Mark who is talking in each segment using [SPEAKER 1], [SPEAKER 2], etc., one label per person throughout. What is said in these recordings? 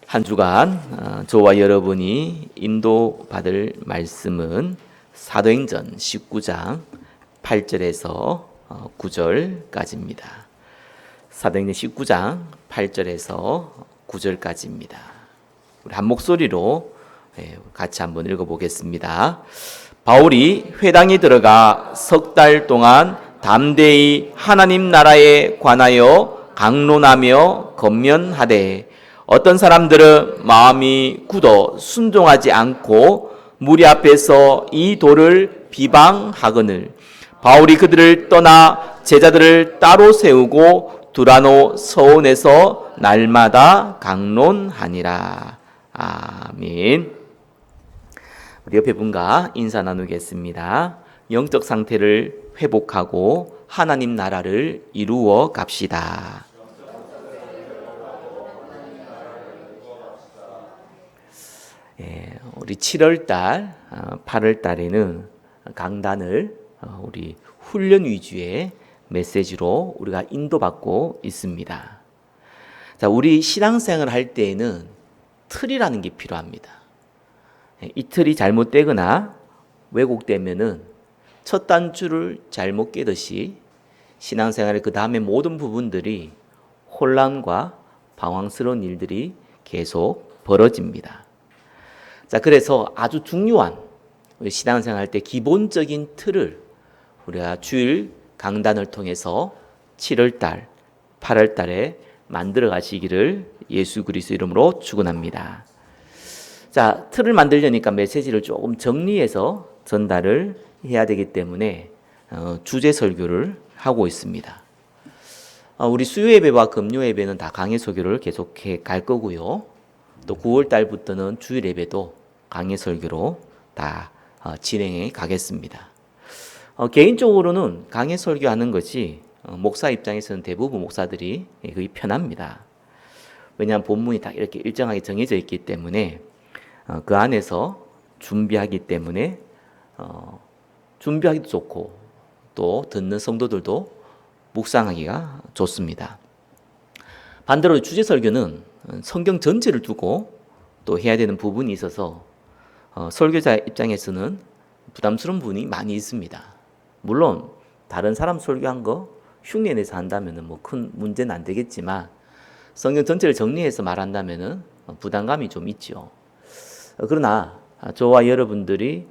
[SPEAKER 1] 한 주간 저와 여러분이 인도받을 말씀은 사도행전 19장 8절에서 9절까지입니다. 사도행전 19장 8절에서 9절까지입니다. 우리 한 목소리로 같이 한번 읽어보겠습니다. 바울이 회당에 들어가 석 달 동안 담대히 하나님 나라에 관하여 강론하며 권면하되 어떤 사람들은 마음이 굳어 순종하지 않고 무리 앞에서 이 도를 비방하거늘 바울이 그들을 떠나 제자들을 따로 세우고 두라노 서원에서 날마다 강론하니라. 아멘. 우리 옆에 분과 인사 나누겠습니다. 영적 상태를 회복하고 하나님 나라를 이루어 갑시다. 우리 7월달, 8월달에는 강단을 우리 훈련 위주의 메시지로 우리가 인도받고 있습니다. 자, 우리 신앙생활을 할 때에는 틀이라는 게 필요합니다. 이 틀이 잘못되거나 왜곡되면은 첫 단추를 잘못 깨듯이 신앙생활의 그 다음에 모든 부분들이 혼란과 방황스러운 일들이 계속 벌어집니다. 자, 그래서 아주 중요한 우리 신앙생활 할 때 기본적인 틀을 우리가 주일 강단을 통해서 7월달, 8월달에 만들어 가시기를 예수 그리스도 이름으로 축원합니다. 자, 틀을 만들려니까 메시지를 조금 정리해서 전달을 해야 되기 때문에 주제 설교를 하고 있습니다. 우리 수요 예배와 금요 예배는 다 강해 설교를 계속해 갈 거고요. 또 9월 달부터는 주일 예배도 강해 설교로 다 진행해 가겠습니다. 개인적으로는 강해 설교하는 것이 목사 입장에서는 대부분 목사들이 거의 편합니다. 왜냐하면 본문이 다 이렇게 일정하게 정해져 있기 때문에 그 안에서 준비하기 때문에 준비하기도 좋고 또 듣는 성도들도 묵상하기가 좋습니다. 반대로 주제 설교는 성경 전체를 두고 또 해야 되는 부분이 있어서 설교자 입장에서는 부담스러운 부분이 많이 있습니다. 물론 다른 사람 설교한 거 흉내 내서 한다면 뭐 큰 문제는 안 되겠지만 성경 전체를 정리해서 말한다면 부담감이 좀 있죠. 그러나 저와 여러분들이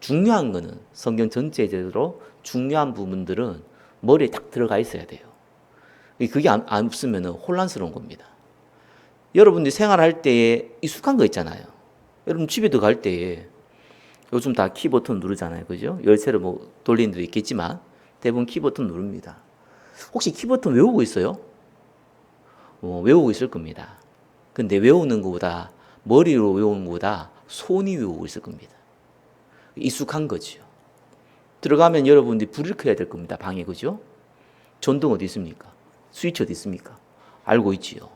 [SPEAKER 1] 중요한 거는 성경 전체적으로 중요한 부분들은 머리에 딱 들어가 있어야 돼요. 그게 안 없으면 혼란스러운 겁니다. 여러분들이 생활할 때에 익숙한 거 있잖아요. 여러분 집에 들어갈 때에 요즘 다 키 버튼 누르잖아요. 그죠? 열쇠를 뭐 돌리는 데도 있겠지만 대부분 키 버튼 누릅니다. 혹시 키 버튼 외우고 있어요? 외우고 있을 겁니다. 근데 외우는 것보다 머리로 외우는 것보다 손이 외우고 있을 겁니다. 익숙한 거죠. 들어가면 여러분들이 불을 켜야 될 겁니다. 방에, 그죠? 전등 어디 있습니까? 스위치 어디 있습니까? 알고 있지요.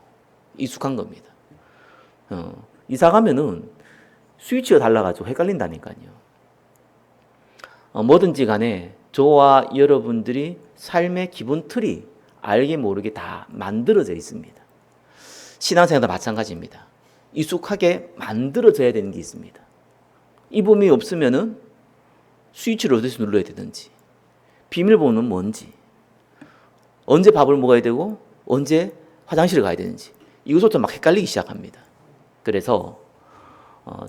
[SPEAKER 1] 익숙한 겁니다. 이사 가면은 스위치가 달라가지고 헷갈린다니까요. 뭐든지 간에 저와 여러분들이 삶의 기본 틀이 알게 모르게 다 만들어져 있습니다. 신앙생활도 마찬가지입니다. 익숙하게 만들어져야 되는 게 있습니다. 이 부분이 없으면은 스위치를 어디서 눌러야 되는지, 비밀번호는 뭔지, 언제 밥을 먹어야 되고 언제 화장실을 가야 되는지 이것부터 막 헷갈리기 시작합니다. 그래서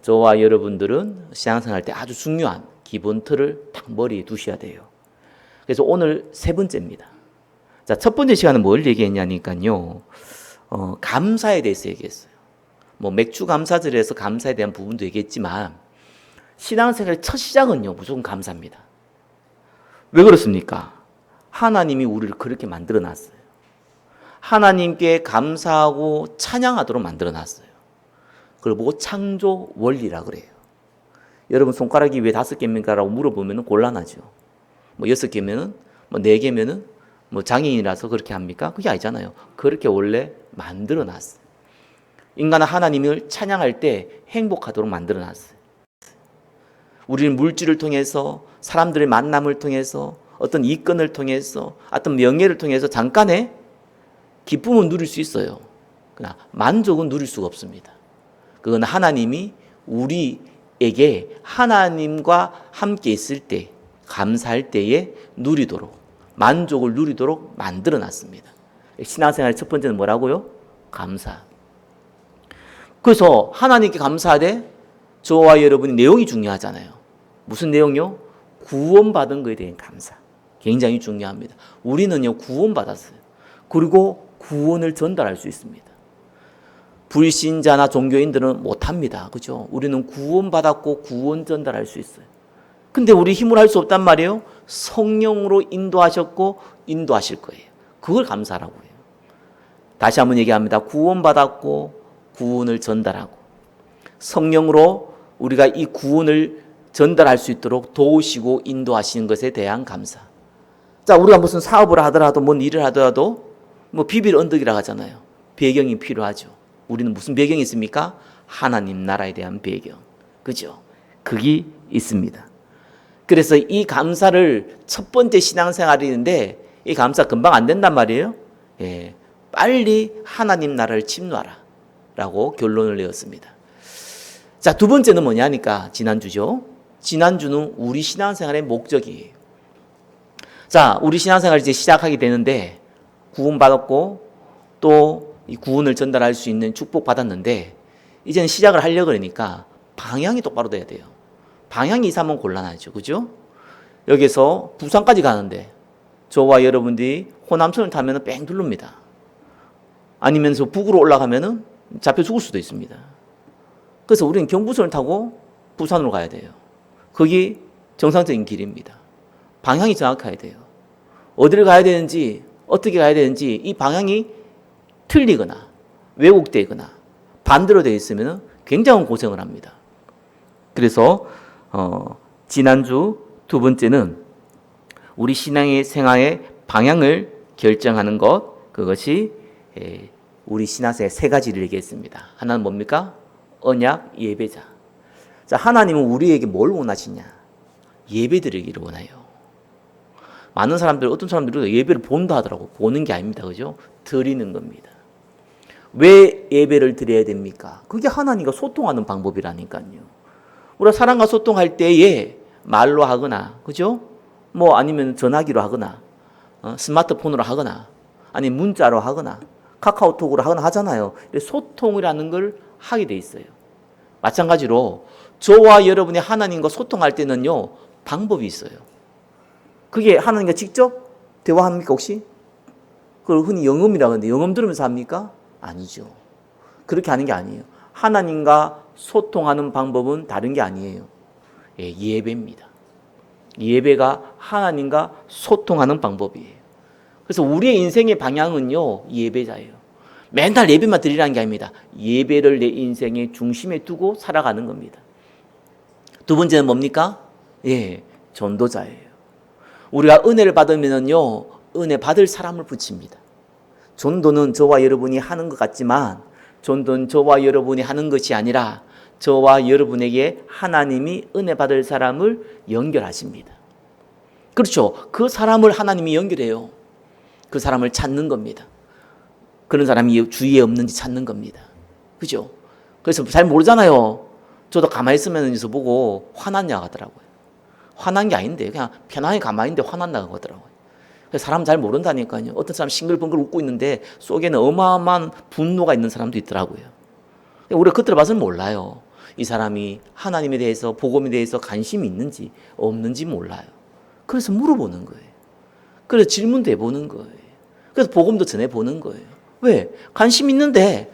[SPEAKER 1] 저와 여러분들은 신앙생활 할 때 아주 중요한 기본 틀을 딱 머리에 두셔야 돼요. 그래서 오늘 세 번째입니다. 자, 첫 번째 시간은 뭘 얘기했냐니까요. 감사에 대해서 얘기했어요. 뭐 맥주 감사절에서 감사에 대한 부분도 얘기했지만 신앙생활의 첫 시작은요, 무조건 감사입니다. 왜 그렇습니까? 하나님이 우리를 그렇게 만들어 놨어요. 하나님께 감사하고 찬양하도록 만들어 놨어요. 그걸 보고 창조 원리라 그래요. 여러분 손가락이 왜 5개입니까? 라고 물어보면 곤란하죠. 뭐 6개면은, 뭐 4개면은, 뭐 장애인이라서 그렇게 합니까? 그게 아니잖아요. 그렇게 원래 만들어 놨어요. 인간은 하나님을 찬양할 때 행복하도록 만들어 놨어요. 우리는 물질을 통해서, 사람들의 만남을 통해서, 어떤 이권을 통해서, 어떤 명예를 통해서 잠깐의 기쁨을 누릴 수 있어요. 그러나 만족은 누릴 수가 없습니다. 그건 하나님이 우리에게 하나님과 함께 있을 때, 감사할 때에 누리도록, 만족을 누리도록 만들어 놨습니다. 신앙생활의 첫 번째는 뭐라고요? 감사. 그래서 하나님께 감사하되 저와 여러분이 내용이 중요하잖아요. 무슨 내용이요? 구원받은 것에 대한 감사. 굉장히 중요합니다. 우리는요, 구원받았어요. 그리고 구원을 전달할 수 있습니다. 불신자나 종교인들은 못합니다. 그죠? 우리는 구원받았고 구원 전달할 수 있어요. 근데 우리 힘으로 할 수 없단 말이에요. 성령으로 인도하셨고 인도하실 거예요. 그걸 감사라고 해요. 다시 한번 얘기합니다. 구원받았고 구원을 전달하고 성령으로 우리가 이 구원을 전달할 수 있도록 도우시고 인도하시는 것에 대한 감사. 자, 우리가 무슨 사업을 하더라도 뭔 일을 하더라도 뭐 비빌 언덕이라고 하잖아요. 배경이 필요하죠. 우리는 무슨 배경이 있습니까? 하나님 나라에 대한 배경. 그죠? 그게 있습니다. 그래서 이 감사를 첫 번째 신앙생활인데 이 감사 금방 안 된단 말이에요. 예, 빨리 하나님 나라를 침노하라 라고 결론을 내었습니다. 자, 두 번째는 뭐냐니까 지난주죠. 지난주는 우리 신앙생활의 목적이에요. 자, 우리 신앙생활 이제 시작하게 되는데 구원받았고 또 이 구원을 전달할 수 있는 축복 받았는데 이제는 시작을 하려고 그러니까 방향이 똑바로 돼야 돼요. 방향이 이상하면 곤란하죠. 그죠? 여기서 부산까지 가는데 저와 여러분들이 호남선을 타면 뺑 둘릅니다. 아니면 저 북으로 올라가면 잡혀 죽을 수도 있습니다. 그래서 우리는 경부선을 타고 부산으로 가야 돼요. 그게 정상적인 길입니다. 방향이 정확해야 돼요. 어디를 가야 되는지 어떻게 가야 되는지 이 방향이 틀리거나 왜곡되거나 반대로 되어 있으면 굉장한 고생을 합니다. 그래서 지난주 두 번째는 우리 신앙의 생활의 방향을 결정하는 것, 그것이 우리 신앙생활 세 가지를 얘기했습니다. 하나는 뭡니까? 언약, 예배자. 자, 하나님은 우리에게 뭘 원하시냐? 예배 드리기를 원해요. 많은 사람들, 어떤 사람들은 예배를 본다 하더라고. 보는 게 아닙니다. 그죠? 드리는 겁니다. 왜 예배를 드려야 됩니까? 그게 하나님과 소통하는 방법이라니까요. 우리가 사람과 소통할 때에 말로 하거나, 그죠? 뭐 아니면 전화기로 하거나, 스마트폰으로 하거나, 아니 문자로 하거나, 카카오톡으로 하거나 하잖아요. 소통이라는 걸 하게 돼 있어요. 마찬가지로 저와 여러분이 하나님과 소통할 때는요, 방법이 있어요. 그게 하나님과 직접 대화합니까, 혹시? 그걸 흔히 영음이라고 하는데, 영음 들으면서 합니까? 아니죠. 그렇게 하는 게 아니에요. 하나님과 소통하는 방법은 다른 게 아니에요. 예, 예배입니다. 예배가 하나님과 소통하는 방법이에요. 그래서 우리의 인생의 방향은요, 예배자예요. 맨날 예배만 드리라는 게 아닙니다. 예배를 내 인생의 중심에 두고 살아가는 겁니다. 두 번째는 뭡니까? 예, 전도자예요. 우리가 은혜를 받으면요, 은혜 받을 사람을 붙입니다. 전도는 저와 여러분이 하는 것 같지만 전도는 저와 여러분이 하는 것이 아니라 저와 여러분에게 하나님이 은혜 받을 사람을 연결하십니다. 그렇죠. 그 사람을 하나님이 연결해요. 그 사람을 찾는 겁니다. 그런 사람이 주위에 없는지 찾는 겁니다. 그죠? 그래서 잘 모르잖아요. 저도 가만히 있으면 여기서 보고 화났냐고 하더라고요. 화난 게 아닌데 그냥 편안하게 가만히 있는데 화난다고 하더라고요. 사람 잘 모른다니까요. 어떤 사람 싱글벙글 웃고 있는데 속에는 어마어마한 분노가 있는 사람도 있더라고요. 우리가 겉으로 봐서는 몰라요. 이 사람이 하나님에 대해서, 복음에 대해서 관심이 있는지 없는지 몰라요. 그래서 물어보는 거예요. 그래서 질문도 해보는 거예요. 그래서 복음도 전해보는 거예요. 왜? 관심 있는데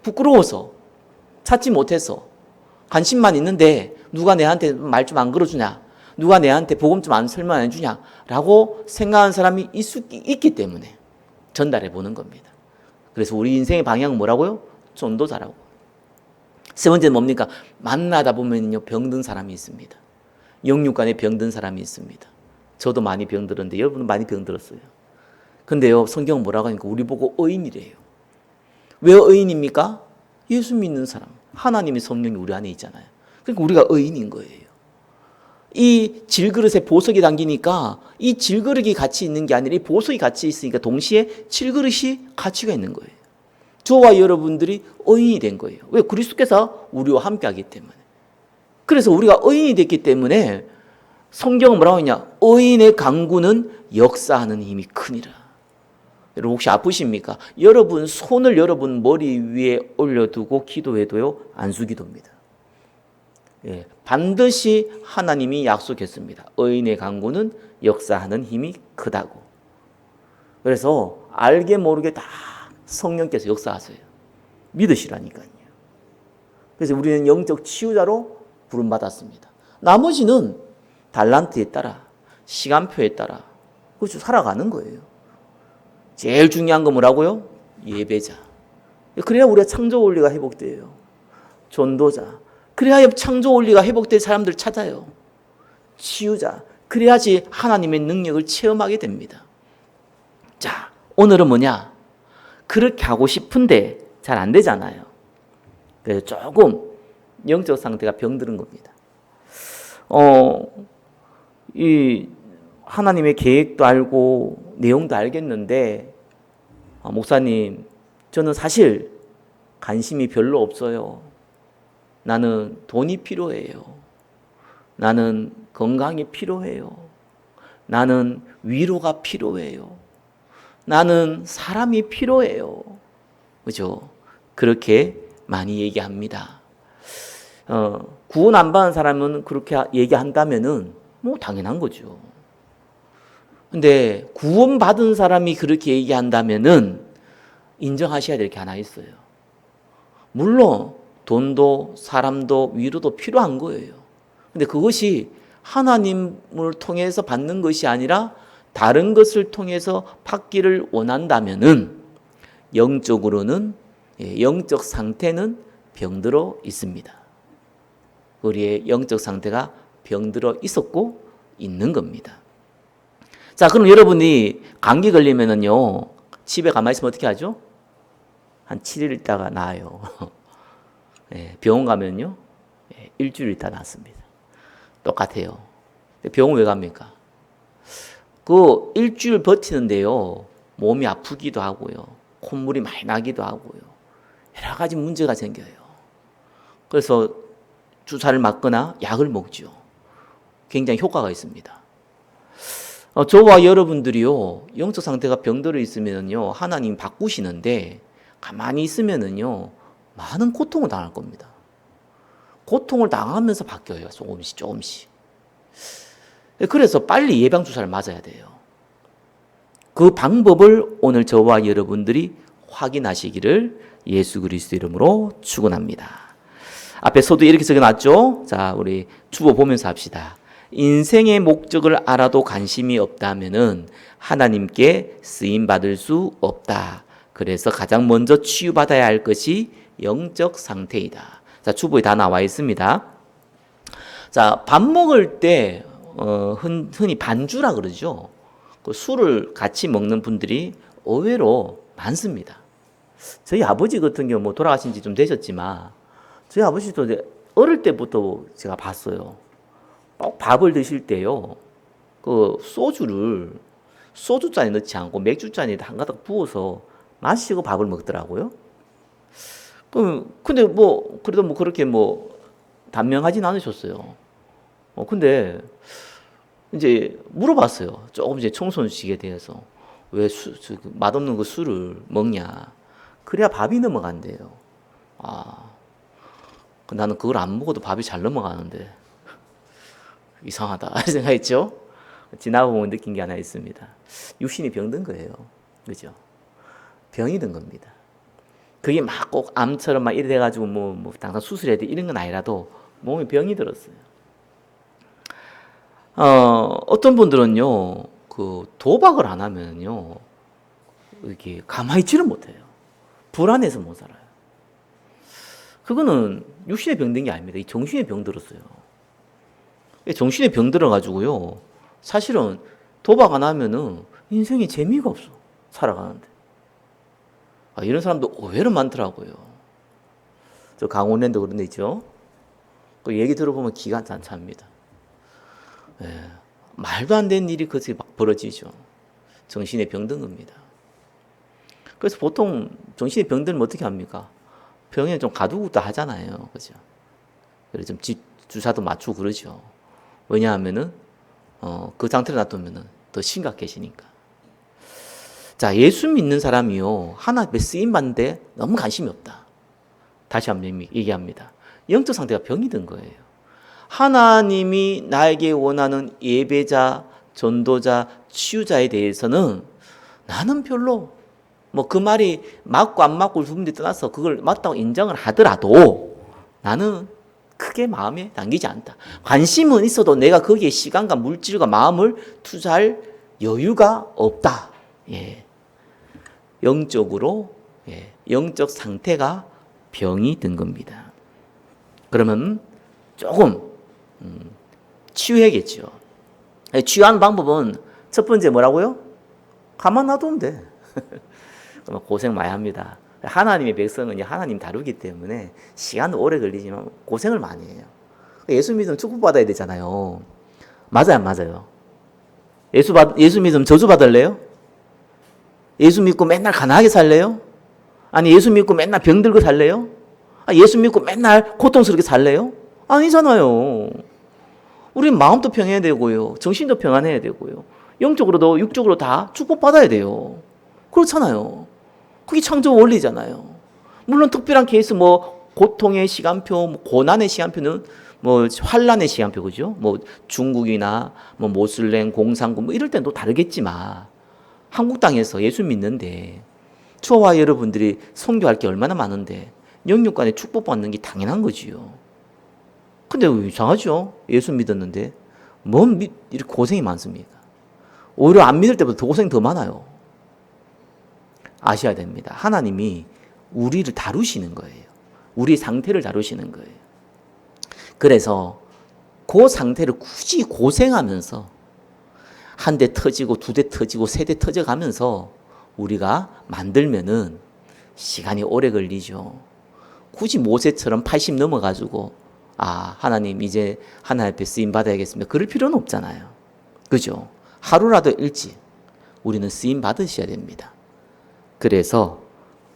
[SPEAKER 1] 부끄러워서 찾지 못해서 관심만 있는데 누가 내한테 말 좀 안 걸어주냐, 누가 내한테 복음 좀 안 설명 안 해주냐라고 생각하는 사람이 있기 때문에 전달해 보는 겁니다. 그래서 우리 인생의 방향은 뭐라고요? 전도자라고. 세 번째는 뭡니까? 만나다 보면요, 병든 사람이 있습니다. 영육간에 병든 사람이 있습니다. 저도 많이 병들었는데 여러분은 많이 병들었어요. 근데요, 성경은 뭐라고 하니까 우리 보고 의인이래요. 왜 의인입니까? 예수 믿는 사람, 하나님의 성령이 우리 안에 있잖아요. 그러니까 우리가 의인인 거예요. 이 질그릇에 보석이 담기니까 이 질그릇이 같이 있는 게 아니라 이 보석이 같이 있으니까 동시에 질그릇이 가치가 있는 거예요. 저와 여러분들이 의인이 된 거예요. 왜? 그리스도께서 우리와 함께하기 때문에. 그래서 우리가 의인이 됐기 때문에 성경은 뭐라고 했냐? 의인의 강구는 역사하는 힘이 크니라. 여러분 혹시 아프십니까? 여러분 손을 여러분 머리 위에 올려두고 기도해도요, 안수기도입니다. 예, 반드시 하나님이 약속했습니다. 의인의 강구는 역사하는 힘이 크다고. 그래서 알게 모르게 다 성령께서 역사하세요. 믿으시라니까요. 그래서 우리는 영적 치유자로 부름받았습니다. 나머지는 달란트에 따라, 시간표에 따라 그렇죠, 살아가는 거예요. 제일 중요한 건 뭐라고요? 예배자. 그래야 우리가 창조 원리가 회복돼요. 전도자. 그래야 창조 원리가 회복될 사람들 찾아요. 치유자. 그래야지 하나님의 능력을 체험하게 됩니다. 자, 오늘은 뭐냐? 그렇게 하고 싶은데 잘 안 되잖아요. 그래서 조금 영적 상태가 병들은 겁니다. 이 하나님의 계획도 알고 내용도 알겠는데, 목사님, 저는 사실 관심이 별로 없어요. 나는 돈이 필요해요. 나는 건강이 필요해요. 나는 위로가 필요해요. 나는 사람이 필요해요. 그죠? 그렇게 많이 얘기합니다. 구원 안 받은 사람은 그렇게 얘기한다면은 뭐 당연한 거죠. 근데 구원 받은 사람이 그렇게 얘기한다면은 인정하셔야 될 게 하나 있어요. 물론 돈도 사람도 위로도 필요한 거예요. 근데 그것이 하나님을 통해서 받는 것이 아니라 다른 것을 통해서 받기를 원한다면은 영적으로는, 영적 상태는 병들어 있습니다. 우리의 영적 상태가 병들어 있었고 있는 겁니다. 자, 그럼 여러분이 감기 걸리면은요, 집에 가만히 있으면 어떻게 하죠? 한 7일 있다가 나아요. 병원 가면요, 일주일 있다 낫습니다. 똑같아요. 병원 왜 갑니까? 그 일주일 버티는데요, 몸이 아프기도 하고요, 콧물이 많이 나기도 하고요, 여러 가지 문제가 생겨요. 그래서 주사를 맞거나 약을 먹죠. 굉장히 효과가 있습니다. 저와 여러분들이요, 영적 상태가 병들어 있으면요, 하나님 바꾸시는데 가만히 있으면은요, 많은 고통을 당할 겁니다. 고통을 당하면서 바뀌어요. 조금씩 조금씩. 그래서 빨리 예방 주사를 맞아야 돼요. 그 방법을 오늘 저와 여러분들이 확인하시기를 예수 그리스도 이름으로 축원합니다. 앞에 서두에 이렇게 적어놨죠. 자, 우리 주보 보면서 합시다. 인생의 목적을 알아도 관심이 없다면은 하나님께 쓰임 받을 수 없다. 그래서 가장 먼저 치유받아야 할 것이 영적 상태이다. 자, 주보에 다 나와 있습니다. 자, 밥 먹을 때 흔히 반주라 그러죠. 그 술을 같이 먹는 분들이 의외로 많습니다. 저희 아버지 같은 경우 뭐 돌아가신 지 좀 되셨지만 저희 아버지도 어릴 때부터 제가 봤어요. 꼭 밥을 드실 때요, 그 소주잔에 넣지 않고 맥주잔에 한 가닥 부어서 마시고 밥을 먹더라고요. 근데 뭐 그래도 뭐 그렇게 뭐 단명하진 않으셨어요. 근데 이제 물어봤어요. 조금 이제 청소년식에 대해서 왜 맛없는 그 술을 먹냐? 그래야 밥이 넘어간대요. 나는 그걸 안 먹어도 밥이 잘 넘어가는데 이상하다 생각했죠. 지나보면 느낀 게 하나 있습니다. 육신이 병든 거예요. 그죠? 병이 든 겁니다. 그게 막 꼭 암처럼 막 이래 돼가지고 뭐 당장 수술해야 돼 이런 건 아니라도 몸에 병이 들었어요. 어떤 분들은요, 그 도박을 안 하면요, 이렇게 가만히 있지를 못해요. 불안해서 못 살아요. 그거는 육신의 병든 게 아닙니다. 이 정신의 병 들었어요. 정신의 병 들어가지고요, 사실은 도박 안 하면은 인생에 재미가 없어. 살아가는데. 이런 사람도 의외로 많더라고요. 저 강원랜드 그런 데 있죠. 그 얘기 들어보면 기가 찬찹니다. 말도 안 되는 일이 그렇게 막 벌어지죠. 정신에 병든 겁니다. 그래서 보통 정신이 병들면 어떻게 합니까? 병원에 좀 가두고도 하잖아요. 그죠? 그래서 좀 주사도 맞추고 그러죠. 왜냐하면은, 그 상태로 놔두면은 더 심각해지니까. 자, 예수 믿는 사람이요. 하나님의 쓰임받는데 너무 관심이 없다. 다시 한번 얘기합니다. 영적 상태가 병이 든 거예요. 하나님이 나에게 원하는 예배자, 전도자, 치유자에 대해서는 나는 별로 뭐 그 말이 맞고 안 맞고를 두 군데 떠나서 그걸 맞다고 인정을 하더라도 나는 크게 마음에 담기지 않다. 관심은 있어도 내가 거기에 시간과 물질과 마음을 투자할 여유가 없다. 예. 영적으로, 예. 영적 상태가 병이 든 겁니다. 그러면 조금 치유해야겠죠. 치유하는 방법은 첫 번째 뭐라고요? 가만 놔두면 돼. 그러면 고생 많이 합니다. 하나님의 백성은 하나님 다루기 때문에 시간은 오래 걸리지만 고생을 많이 해요. 예수 믿으면 축복받아야 되잖아요. 맞아요, 안 맞아요? 예수 믿으면 저주 받을래요? 예수 믿고 맨날 가난하게 살래요? 아니, 예수 믿고 맨날 병들고 살래요? 예수 믿고 맨날 고통스럽게 살래요? 아니잖아요. 우린 마음도 평해야 되고요. 정신도 평안해야 되고요. 영적으로도 육적으로 다 축복받아야 돼요. 그렇잖아요. 그게 창조 원리잖아요. 물론 특별한 케이스 뭐 고통의 시간표, 뭐 고난의 시간표는 뭐 환란의 시간표 그죠? 뭐 중국이나 뭐 모슬렘, 공산국 뭐 이럴 때는 또 다르겠지만 한국 땅에서 예수 믿는데 저와 여러분들이 선교할 게 얼마나 많은데 영육간에 축복받는 게 당연한 거지요. 근데 왜 이상하죠? 예수 믿었는데 이렇게 고생이 많습니까? 오히려 안 믿을 때보다 더 고생이 더 많아요. 아셔야 됩니다. 하나님이 우리를 다루시는 거예요. 우리 상태를 다루시는 거예요. 그래서 그 상태를 굳이 고생하면서 한 대 터지고 두 대 터지고 세 대 터져가면서 우리가 만들면은 시간이 오래 걸리죠. 굳이 모세처럼 80 넘어가지고 하나님 이제 하나님 앞에 쓰임 받아야겠습니다. 그럴 필요는 없잖아요. 그죠? 하루라도 일찍 우리는 쓰임 받으셔야 됩니다. 그래서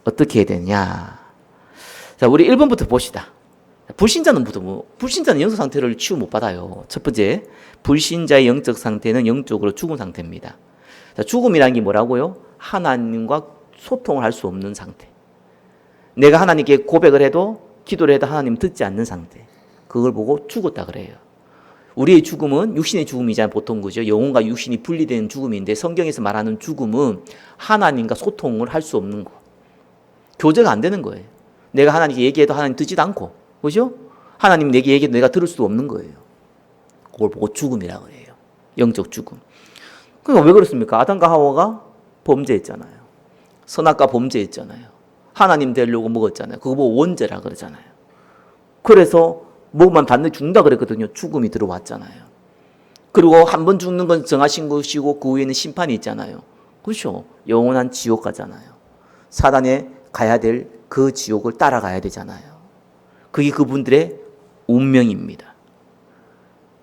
[SPEAKER 1] 어떻게 해야 되냐? 자, 우리 1번부터 봅시다. 불신자는 영적 상태를 치유 못 받아요. 첫 번째, 불신자의 영적 상태는 영적으로 죽은 상태입니다. 자, 죽음이라는 게 뭐라고요? 하나님과 소통을 할 수 없는 상태. 내가 하나님께 고백을 해도 기도를 해도 하나님 듣지 않는 상태. 그걸 보고 죽었다 그래요. 우리의 죽음은 육신의 죽음이잖아요. 보통 그죠? 영혼과 육신이 분리된 죽음인데 성경에서 말하는 죽음은 하나님과 소통을 할 수 없는 거. 교제가 안 되는 거예요. 내가 하나님께 얘기해도 하나님 듣지도 않고, 그죠? 하나님 내게 얘기해도 내가 들을 수도 없는 거예요. 그걸 보고 죽음이라고 해요. 영적 죽음. 그러니까 왜 그렇습니까? 아담과 하와가 범죄했잖아요. 선악과 범죄했잖아요. 하나님 되려고 먹었잖아요. 그거 보고 원죄라 그러잖아요. 그래서 먹으면 반드시 죽는다 그랬거든요. 죽음이 들어왔잖아요. 그리고 한 번 죽는 건 정하신 것이고 그 후에는 심판이 있잖아요. 그렇죠? 영원한 지옥 가잖아요. 사단에 가야 될 그 지옥을 따라가야 되잖아요. 그게 그분들의 운명입니다.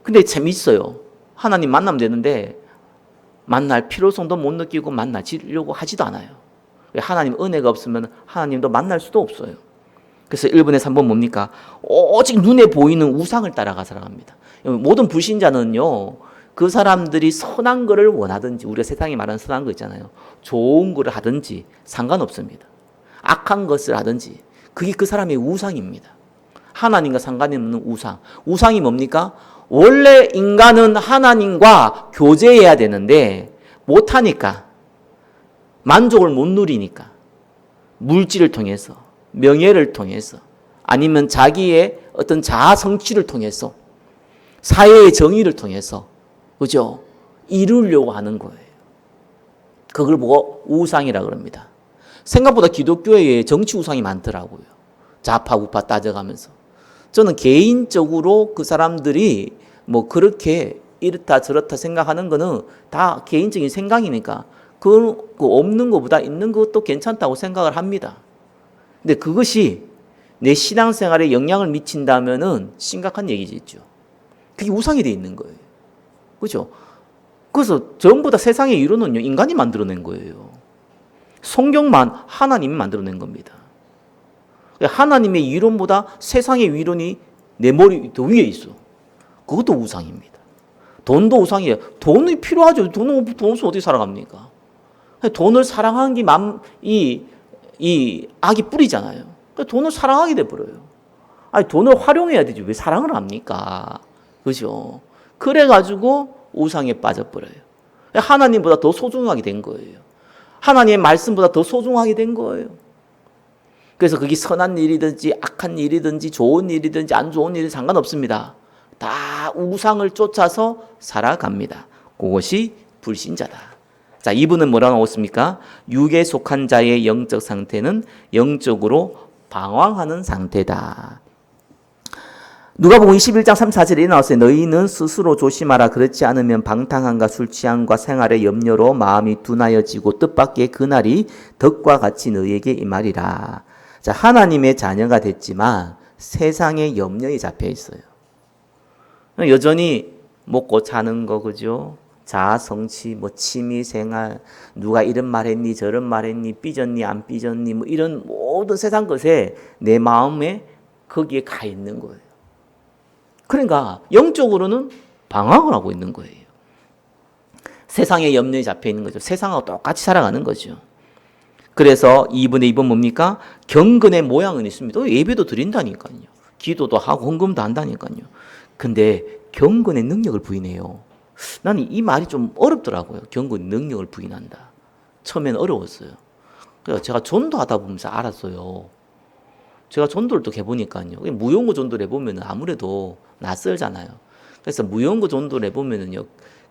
[SPEAKER 1] 근데 재밌어요. 하나님 만나면 되는데 만날 필요성도 못 느끼고 만나지려고 하지도 않아요. 하나님 은혜가 없으면 하나님도 만날 수도 없어요. 그래서 1번에서 3번 뭡니까? 오직 눈에 보이는 우상을 따라가 살아갑니다. 모든 불신자는요, 그 사람들이 선한 거를 원하든지, 우리가 세상에 말하는 선한 거 있잖아요. 좋은 거를 하든지 상관없습니다. 악한 것을 하든지, 그게 그 사람의 우상입니다. 하나님과 상관이 없는 우상. 우상이 뭡니까? 원래 인간은 하나님과 교제해야 되는데, 못하니까, 만족을 못 누리니까, 물질을 통해서, 명예를 통해서 아니면 자기의 어떤 자아 성취를 통해서 사회의 정의를 통해서 그죠? 이루려고 하는 거예요. 그걸 보고 우상이라고 합니다. 생각보다 기독교에 정치 우상이 많더라고요. 좌파 우파 따져가면서. 저는 개인적으로 그 사람들이 뭐 그렇게 이렇다 저렇다 생각하는 거는 다 개인적인 생각이니까 그 없는 것보다 있는 것도 괜찮다고 생각을 합니다. 근데 그것이 내 신앙생활에 영향을 미친다면은 심각한 얘기죠. 그게 우상이 돼 있는 거예요. 그죠? 그래서 전부 다 세상의 이론은요, 인간이 만들어낸 거예요. 성경만 하나님이 만들어낸 겁니다. 하나님의 이론보다 세상의 이론이 내 머리 더 위에 있어. 그것도 우상입니다. 돈도 우상이에요. 돈이 필요하죠. 돈 없으면 어떻게 살아갑니까? 돈을 사랑하는 게 이 악이 뿌리잖아요. 돈을 사랑하게 돼버려요. 아니, 돈을 활용해야 되지. 왜 사랑을 합니까? 그죠? 그래가지고 우상에 빠져버려요. 하나님보다 더 소중하게 된 거예요. 하나님의 말씀보다 더 소중하게 된 거예요. 그래서 그게 선한 일이든지 악한 일이든지 좋은 일이든지 안 좋은 일이 상관없습니다. 다 우상을 쫓아서 살아갑니다. 그것이 불신자다. 자, 이분은 뭐라고 나오고 있습니까? 육에 속한 자의 영적 상태는 영적으로 방황하는 상태다. 누가복음 21장 34절에 나왔어요. 너희는 스스로 조심하라. 그렇지 않으면 방탕함과 술 취함과 생활의 염려로 마음이 둔하여지고 뜻밖의 그날이 덕과 같이 너희에게 임하리라. 자, 하나님의 자녀가 됐지만 세상의 염려에 잡혀 있어요. 여전히 먹고 자는 거, 그죠? 자아 성취, 뭐 취미 생활, 누가 이런 말 했니 저런 말 했니, 삐졌니 안 삐졌니, 뭐 이런 모든 세상 것에 내 마음에 거기에 가 있는 거예요. 그러니까 영적으로는 방황을 하고 있는 거예요. 세상의 염려에 잡혀 있는 거죠. 세상하고 똑같이 살아가는 거죠. 그래서 2분의 2번 뭡니까? 경건의 모양은 있습니다. 예배도 드린다니까요. 기도도 하고 헌금도 한다니까요. 근데 경건의 능력을 부인해요. 나는 이 말이 좀 어렵더라고요. 경건의 능력을 부인한다. 처음에는 어려웠어요. 그래서 제가 전도하다 보면서 알았어요. 제가 전도를 또 해보니까요. 무용고 전도를 해보면 아무래도 낯설잖아요. 그래서 무용고 전도를 해보면요.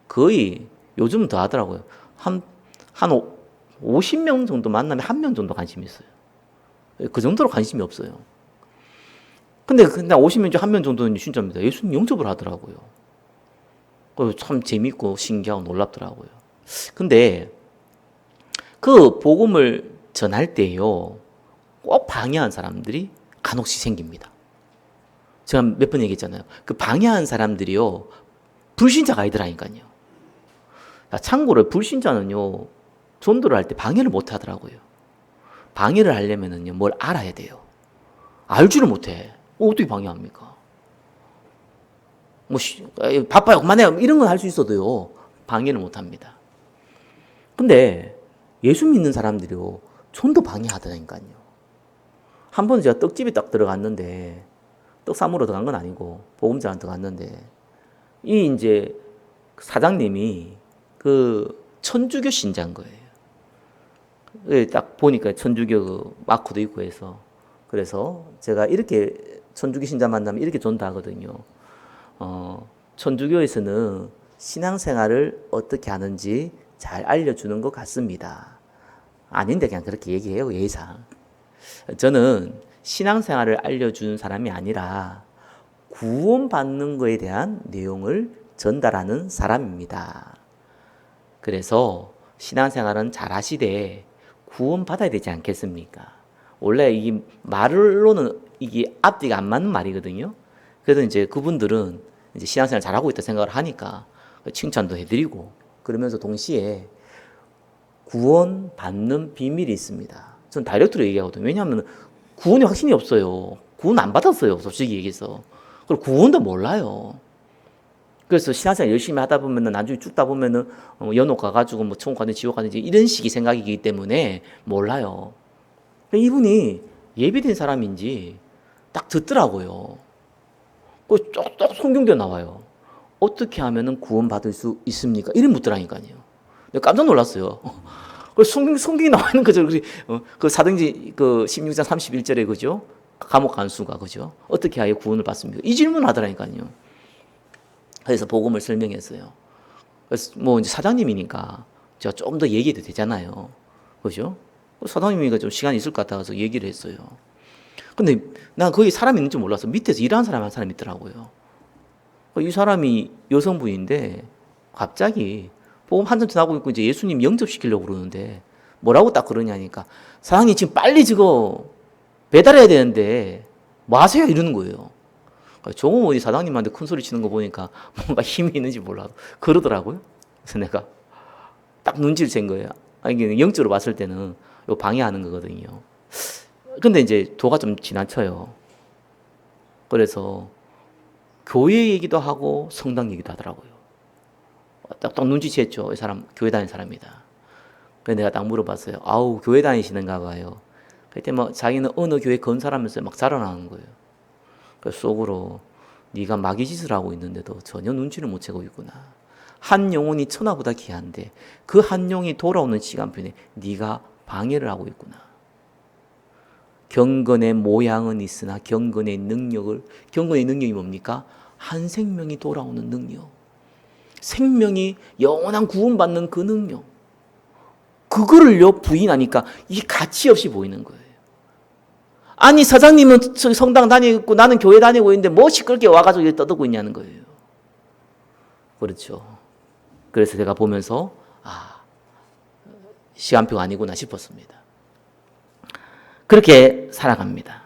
[SPEAKER 1] 거의 요즘은 더 하더라고요. 한 50명 정도 만나면 1명 정도 관심이 있어요. 그 정도로 관심이 없어요. 근데 50명 중 1명 정도는 신자입니다. 예수님 영접을 하더라고요. 참 재밌고 신기하고 놀랍더라고요. 근데 그 복음을 전할 때요, 꼭 방해한 사람들이 간혹씩 생깁니다. 제가 몇 번 얘기했잖아요. 그 방해한 사람들이요, 불신자가 아니더라니까요. 참고로 불신자는요, 전도를 할 때 방해를 못 하더라고요. 방해를 하려면은요, 뭘 알아야 돼요. 알지를 못해. 어떻게 방해합니까? 바빠요, 그만해요. 이런 건 할 수 있어도요, 방해를 못 합니다. 근데 예수 믿는 사람들이요, 전도 방해하더라니까요. 한 번은 제가 떡집에 딱 들어갔는데, 떡 사물로 들어간 건 아니고, 보금자랑 들어갔는데, 이제 사장님이 그 천주교 신자인 거예요. 딱 보니까 천주교 마크도 있고 해서, 그래서 제가 이렇게 천주교 신자 만나면 이렇게 전도하거든요. 천주교에서는 신앙생활을 어떻게 하는지 잘 알려주는 것 같습니다. 아닌데 그냥 그렇게 얘기해요, 예상. 저는 신앙생활을 알려주는 사람이 아니라 구원받는 것에 대한 내용을 전달하는 사람입니다. 그래서 신앙생활은 잘 하시되 구원받아야 되지 않겠습니까? 원래 이 말로는 이게 앞뒤가 안 맞는 말이거든요. 그래서 이제 그분들은 이제 신앙생활 잘하고 있다 생각을 하니까 칭찬도 해드리고, 그러면서 동시에 구원받는 비밀이 있습니다. 전 다이렉트로 얘기하거든요. 왜냐하면 구원이 확신이 없어요. 구원 안 받았어요, 솔직히 얘기해서. 그리고 구원도 몰라요. 그래서 신앙생활 열심히 하다 보면은 나중에 죽다 보면은 연옥 가가지고 뭐 천국 가든지 지옥 가든지 이런 식의 생각이기 때문에 몰라요. 이분이 예비된 사람인지 딱 듣더라고요. 쪽 성경도 나와요. 어떻게 하면은 구원받을 수 있습니까? 이름 묻더라니까요. 내가 깜짝 놀랐어요. 성경이 나와 있는 거죠. 그 사도행전 그 16장 31절에 그죠? 감옥 간수가 그죠? 어떻게 하여 구원을 받습니까? 이 질문 하더라니까요. 그래서 복음을 설명했어요. 그래서 뭐 이제 사장님이니까 제가 좀 더 얘기해도 되잖아요. 그죠? 사장님이니까 좀 시간이 있을 것 같아서 얘기를 했어요. 근데 난 거기 사람이 있는지 몰랐어. 밑에서 일하는 사람 한 사람 있더라고요. 이 사람이 여성분인데 갑자기 복음 한참 전하고 있고 이제 예수님 영접시키려고 그러는데 뭐라고 딱 그러냐니까, 사장님 지금 빨리 저거 배달해야 되는데 뭐 하세요? 이러는 거예요. 조금 어디 사장님한테 큰 소리 치는 거 보니까 뭔가 힘이 있는지 몰라도 그러더라고요. 그래서 내가 딱 눈치를 챈 거예요. 아니, 영적으로 봤을 때는 요 방해하는 거거든요. 근데 이제 도가 좀 지나쳐요. 그래서 교회 얘기도 하고 성당 얘기도 하더라고요. 딱 눈치챘죠. 이 사람 교회 다니는 사람이다. 그래서 내가 딱 물어봤어요. 아우, 교회 다니시는가 봐요. 그때 뭐 자기는 어느 교회 건설하면서 막 자라나는 거예요. 그래서 속으로 네가 마귀 짓을 하고 있는데도 전혀 눈치를 못 채고 있구나. 한 영혼이 천하보다 귀한데 그 한 영이 돌아오는 시간표에 네가 방해를 하고 있구나. 경건의 모양은 있으나 경건의 능력이 뭡니까? 한 생명이 돌아오는 능력. 생명이 영원한 구원받는 그 능력. 그거를요 부인하니까 이 가치 없이 보이는 거예요. 아니 사장님은 성당 다니고 있고 나는 교회 다니고 있는데 뭐 시끄럽게 와가지고 떠들고 있냐는 거예요. 그렇죠. 그래서 제가 보면서 시간표가 아니구나 싶었습니다. 그렇게 살아갑니다.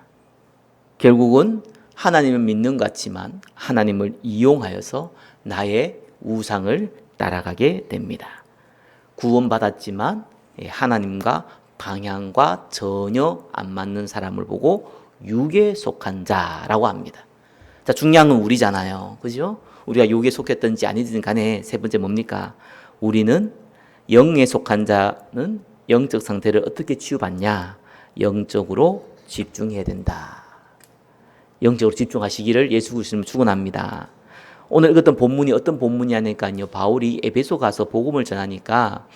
[SPEAKER 1] 결국은 하나님을 믿는 것 같지만 하나님을 이용하여서 나의 우상을 따라가게 됩니다. 구원받았지만 하나님과 방향과 전혀 안 맞는 사람을 보고 육에 속한 자라고 합니다. 자, 중요한 건 우리잖아요. 그죠? 우리가 육에 속했든지 아니든지 간에 세 번째 뭡니까? 우리는 영에 속한 자는 영적 상태를 어떻게 치유받냐? 영적으로 집중해야 된다. 영적으로 집중하시기를 예수 그리스도로 축원합니다. 오늘 읽었던 본문이 어떤 본문이냐니까요. 바울이 에베소 가서 복음을 전하니까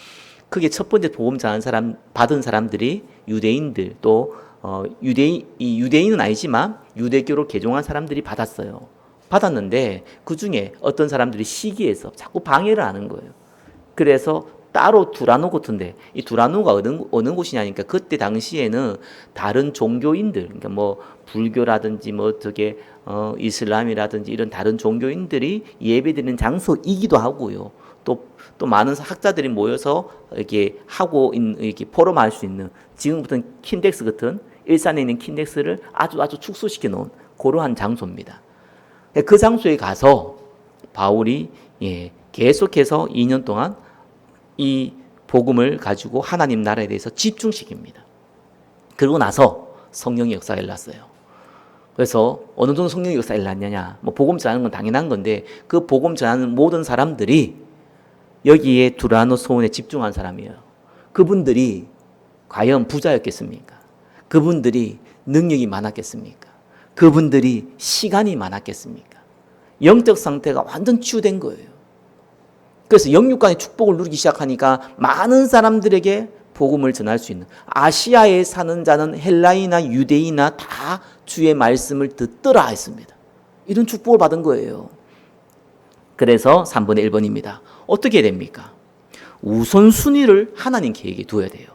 [SPEAKER 1] 그게 첫 번째 복음 전한 사람 받은 사람들이 유대인들 또 유대인은 아니지만 유대교로 개종한 사람들이 받았어요. 받았는데 그 중에 어떤 사람들이 시기해서 자꾸 방해를 하는 거예요. 그래서 따로 두라노 같은데 이 두라노가 어느 곳이냐니까 그때 당시에는 다른 종교인들 그러니까 뭐 불교라든지 뭐 저게 이슬람이라든지 이런 다른 종교인들이 예배드리는 장소이기도 하고요. 또 많은 학자들이 모여서 이렇게 하고 이렇게 포럼할 수 있는 지금부터는 킨덱스 같은 일산에 있는 킨덱스를 아주 축소시켜 놓은 그러한 장소입니다. 그 장소에 가서 바울이 계속해서 2년 동안 이 복음을 가지고 하나님 나라에 대해서 집중시킵니다. 그러고 나서 성령의 역사가 일어났어요. 그래서 어느 정도 성령의 역사가 일어났느냐, 뭐 복음 전하는 건 당연한 건데 그 복음 전하는 모든 사람들이 여기에 두라노 소원에 집중한 사람이에요. 그분들이 과연 부자였겠습니까? 그분들이 능력이 많았겠습니까? 그분들이 시간이 많았겠습니까? 영적 상태가 완전 치유된 거예요. 그래서 영육간의 축복을 누리기 시작하니까 많은 사람들에게 복음을 전할 수 있는 아시아에 사는 자는 헬라이나 유대이나 다 주의 말씀을 듣더라 했습니다. 이런 축복을 받은 거예요. 그래서 3분의 1번입니다. 어떻게 해야 됩니까? 우선순위를 하나님 계획에 두어야 돼요.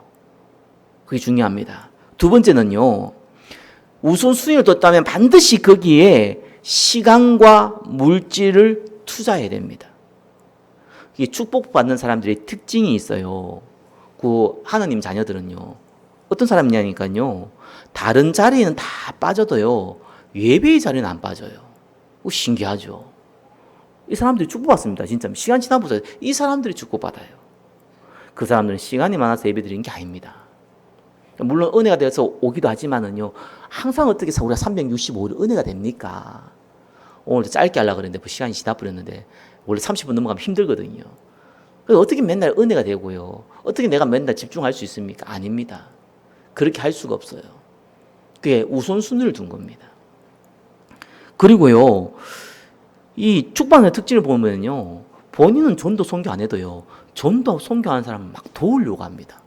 [SPEAKER 1] 그게 중요합니다. 두 번째는요. 우선순위를 뒀다면 반드시 거기에 시간과 물질을 투자해야 됩니다. 이게 축복받는 사람들의 특징이 있어요. 그 하나님 자녀들은요. 어떤 사람이냐니까요. 다른 자리에는 다 빠져도요. 예배의 자리는 안 빠져요. 신기하죠. 이 사람들이 축복받습니다. 진짜 시간 지나보세요. 이 사람들이 축복받아요. 그 사람들은 시간이 많아서 예배드리는 게 아닙니다. 물론 은혜가 되어서 오기도 하지만은요. 항상 어떻게 우리가 365일 은혜가 됩니까? 오늘도 짧게 하려고 그랬는데 시간이 지나버렸는데 원래 30분 넘어가면 힘들거든요. 그래서 어떻게 맨날 은혜가 되고요. 어떻게 내가 맨날 집중할 수 있습니까? 아닙니다. 그렇게 할 수가 없어요. 그게 우선순위를 둔 겁니다. 그리고요. 이 축복의 특징을 보면요. 본인은 전도 선교 안 해도요. 전도 선교하는 사람은 막 도우려고 합니다.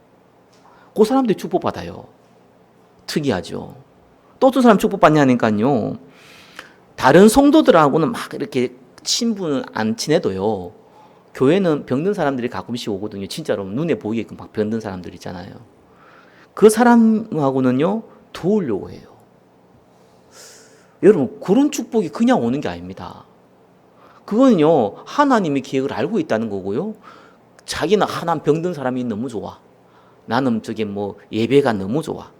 [SPEAKER 1] 그 사람들이 축복받아요. 특이하죠. 또 어떤 사람 축복받냐니까요. 다른 성도들하고는 막 이렇게 친분을 안 친해도요. 교회는 병든 사람들이 가끔씩 오거든요. 진짜로 눈에 보이게끔 막 병든 사람들 있잖아요. 그 사람하고는요. 도우려고 해요. 여러분 그런 축복이 그냥 오는 게 아닙니다. 그거는요. 하나님의 계획을 알고 있다는 거고요. 자기는 하나님 병든 사람이 너무 좋아. 나는 저게 뭐 예배가 너무 좋아.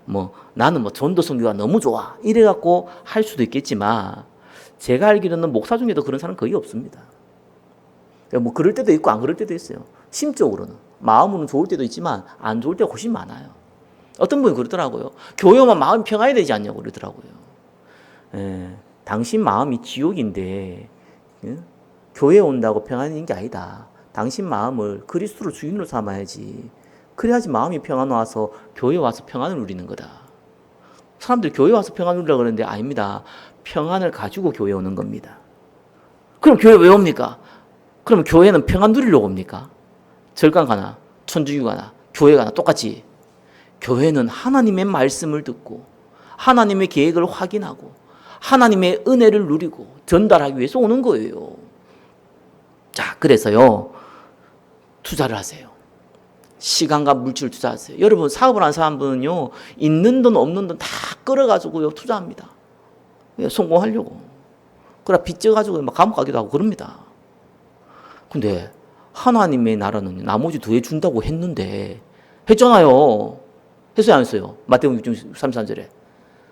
[SPEAKER 1] 뭐 나는 뭐 전도 선교가 너무 좋아. 이래갖고 할 수도 있겠지만 제가 알기로는 목사 중에도 그런 사람 거의 없습니다. 뭐 그럴 때도 있고 안 그럴 때도 있어요. 심적으로는 마음으로는 좋을 때도 있지만 안 좋을 때가 훨씬 많아요. 어떤 분이 그러더라고요. 교회 오면 마음이 평안이 되지 않냐고 그러더라고요. 당신 마음이 지옥인데 교회 온다고 평안인 게 아니다. 당신 마음을 그리스도로 주인으로 삼아야지. 그래야지 마음이 평안 와서 교회 와서 평안을 누리는 거다. 사람들이 교회 와서 평안 누리려고 그러는데 아닙니다. 평안을 가지고 교회 오는 겁니다. 그럼 교회 왜 옵니까? 그럼 교회는 평안 누리려고 옵니까? 절간 가나 천주교 가나 교회 가나 똑같이 교회는 하나님의 말씀을 듣고 하나님의 계획을 확인하고 하나님의 은혜를 누리고 전달하기 위해서 오는 거예요. 자, 그래서요, 투자를 하세요. 시간과 물질을 투자하세요. 여러분, 사업을 하는 사람들은요, 있는 돈 없는 돈 다 끌어가지고요, 투자합니다. 성공하려고. 그래, 빚 져가지고 막 감옥 가기도 하고 그럽니다. 근데 하나님의 나라는 나머지 더해준다고 했는데, 했잖아요. 했어요, 안 했어요? 마태복음 6장 33절에.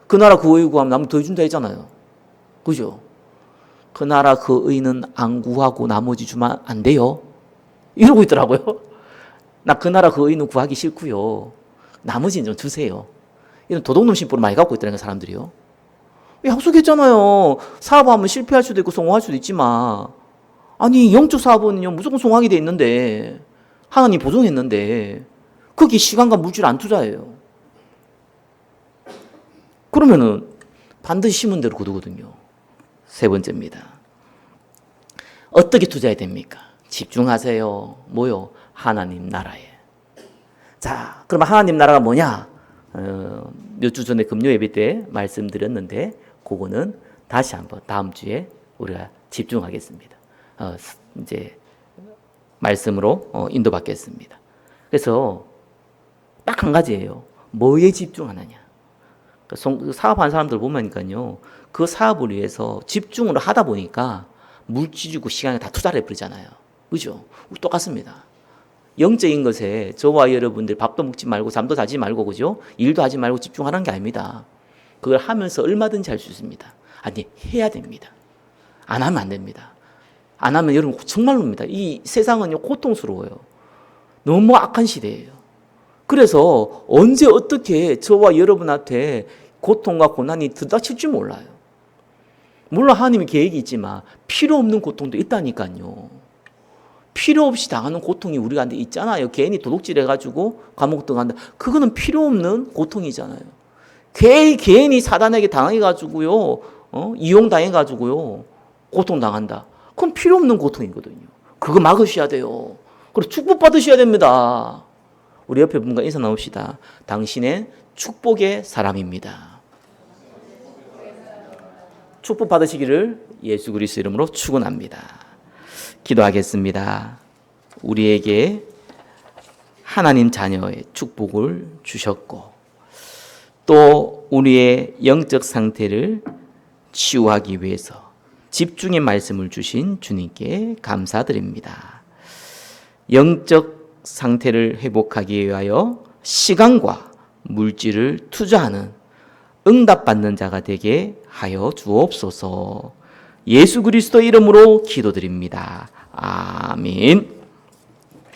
[SPEAKER 1] 그 나라 그 의 구하면 나머지 더해준다 했잖아요. 그죠? 그 나라 그 의는 안 구하고 나머지 주면 안 돼요. 이러고 있더라고요. 나 그 나라 그 의는 구하기 싫고요. 나머지는 좀 주세요. 이런 도둑놈 심보를 많이 갖고 있다는 사람들이요. 약속했잖아요. 사업하면 실패할 수도 있고 성공할 수도 있지만 아니 영적 사업은요 무조건 성공하게 돼 있는데 하나님 보증했는데 거기 시간과 물질 안 투자해요. 그러면은 반드시 심은 대로 거두거든요. 세 번째입니다. 어떻게 투자해야 됩니까? 집중하세요. 뭐요? 하나님 나라에. 자, 그러면 하나님 나라가 뭐냐? 몇 주 전에 금요 예배 때 말씀드렸는데 그거는 다시 한번 다음 주에 우리가 집중하겠습니다. 이제 말씀으로 인도받겠습니다. 그래서 딱 한 가지예요. 뭐에 집중하느냐? 사업하는 사람들 보면요, 그 사업을 위해서 집중을 하다 보니까 물질이고 시간을 다 투자를 해버리잖아요. 그죠? 똑같습니다. 영적인 것에 저와 여러분들 밥도 먹지 말고 잠도 자지 말고 그죠? 일도 하지 말고 집중하는 게 아닙니다. 그걸 하면서 얼마든지 할 수 있습니다. 아니, 해야 됩니다. 안 하면 안 됩니다. 안 하면 여러분 정말로입니다. 이 세상은요 고통스러워요. 너무 악한 시대예요. 그래서 언제 어떻게 저와 여러분한테 고통과 고난이 들닥칠지 몰라요. 물론 하나님의 계획이 있지만 필요 없는 고통도 있다니까요. 필요 없이 당하는 고통이 우리한테 있잖아요. 괜히 도둑질 해가지고 감옥 들어간다. 그거는 필요 없는 고통이잖아요. 괜히 사단에게 당해가지고요, 이용당해가지고요, 고통당한다. 그건 필요 없는 고통이거든요. 그거 막으셔야 돼요. 그리고 축복 받으셔야 됩니다. 우리 옆에 분과 인사 나눕시다. 당신은 축복의 사람입니다. 축복 받으시기를 예수 그리스도 이름으로 축원합니다. 기도하겠습니다. 우리에게 하나님 자녀의 축복을 주셨고 또 우리의 영적 상태를 치유하기 위해서 집중의 말씀을 주신 주님께 감사드립니다. 영적 상태를 회복하기 위하여 시간과 물질을 투자하는 응답받는 자가 되게 하여 주옵소서. 예수 그리스도 이름으로 기도드립니다. 아멘.